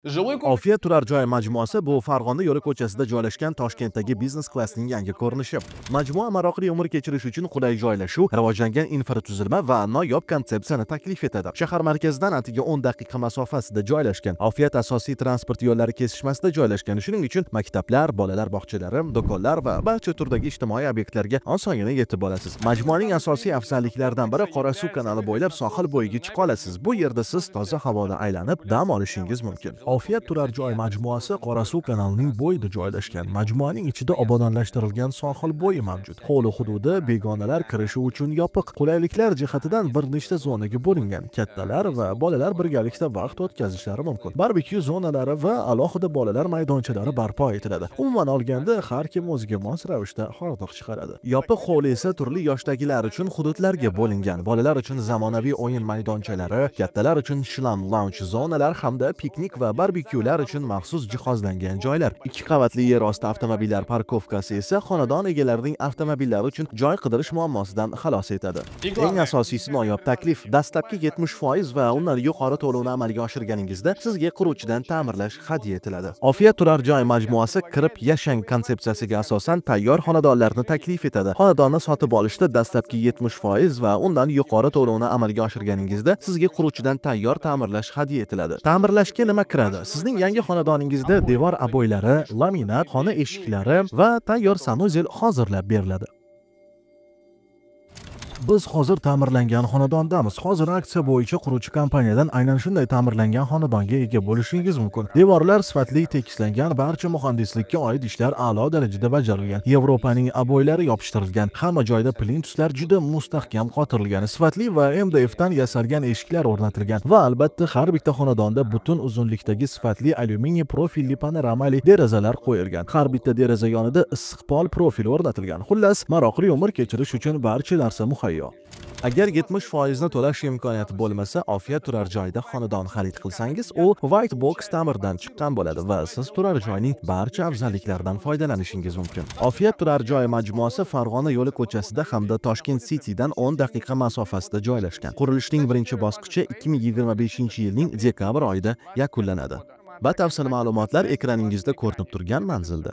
Ofiyat turar joy majmuasi bu Farg'ona yo'li ko'chasida joylashgan Toshkentdagi biznes klassning yangi ko'rinishi. Majmua maroqli umr kechirish uchun qulay joylashuv, rivojlangan infratuzilma va noyob konsepsiyani taklif etadi. Shahar markazidan atigi 10 daqiqa masofasida joylashgan. Ofiyat asosiy transport yo'llari kesishmasida joylashgan. Shuning uchun maktablar, bolalar bog'chalari, do'konlar va barcha turdagi ijtimoiy obyektlarga osongina yetib olasiz. Majmuaning asosiy afzalliklaridan biri Qorasuv kanali bo'ylab sohil bo'yiga chiqa olasiz. Bu yerda siz toza havoda aylanib dam olishingiz mumkin. Ofiyat turar joy majmuasi Qorasuv kanalining bo'yida joylashgan. Majmuaning ichida obodonlashtirilgan sohil bo'yi mavjud. Hovli hududi begonalar kirishi uchun yopiq. Qulayliklar jihatidan bir nechta zonaga bo'lingan. Kattalar va bolalar birgalikda vaqt o'tkazishlari mumkin. Barbekyu zonalari va alohida bolalar maydonchalari barpo etiladi. Umuman olganda har kim o'ziga mos ravishda hordiq chiqaradi. Yopiq hovli esa turli yoshdagilar uchun hududlarga bo'lingan. Bolalar uchun zamonaviy o'yin maydonchalari, kattalar uchun shlam lounge zonalar hamda piknik va barbekyular uchun maxsus jihozlangan joylar. 2 qavatli yer osti avtomobillar parkovkasi esa xonadon egalarining avtomobillari uchun joy qidirish muammosidan xalos etadi. Eng asosiysi noyob taklif. Dastlabki 70% va undan yuqori to'lovni amalga oshirganingizda sizga quruvchidan ta'mirlash hadya etiladi. Ofiyat turar joy majmuasi kirib yashang konsepsiyasiga asosan tayyor xonadonlarni taklif etadi. Xonadonni sotib olishda dastlabki 70% va undan yuqori to'lovni amalga oshirganingizda sizga quruvchidan tayyor ta'mirlash hadya etiladi. Ta'mirlashga nima kiradi? Sizning yangi xonadoningizda devor aboylari, laminat, xona eshiklari va tayyor sanuzel hozirlab beriladi. Biz hozir ta'mirlangan xonadondamiz. Hozir aksiya bo'yicha quruvchi kompaniyadan aynan shunday ta'mirlangan xonadonga ega bo'lishingiz mumkin. Devorlar sifatli tekislangan, barcha muhandislikka oid ishlar a'lo darajada bajarilgan. Yevropaning aboylari yopishtirilgan. Hamma joyda plintuslar juda mustahkam qotirilgan. Sifatli va MDF dan yasalgan eshiklar o'rnatilgan va albatta har bitta xonadonda butun uzunlikdagi sifatli alyuminiy profilli panoramali derazalar qo'yilgan. Har bitta deraza yonida issiqpol profil o'rnatilgan. Xullas, maroqli umr kechirish uchun barcha narsa muhayyo. Agar 70% ni to'lash imkoniyati bo'lmasa, Ofiyat turar joyda xonadon xarid qilsangiz, u White Box ta'mirdan chiqqan bo'ladi va siz turar joyning barcha afzalliklaridan foydalanishingiz mumkin. Ofiyat turar joy majmuasi Farg'ona yo'li ko'chasida hamda Toshkent Citydan 10 daqiqa masofasida joylashgan. Qurilishning birinchi bosqichi 2025-yilning dekabr oyida yakunlanadi. Batafsil ma'lumotlar ekraningizda ko'rinib turgan manzilda.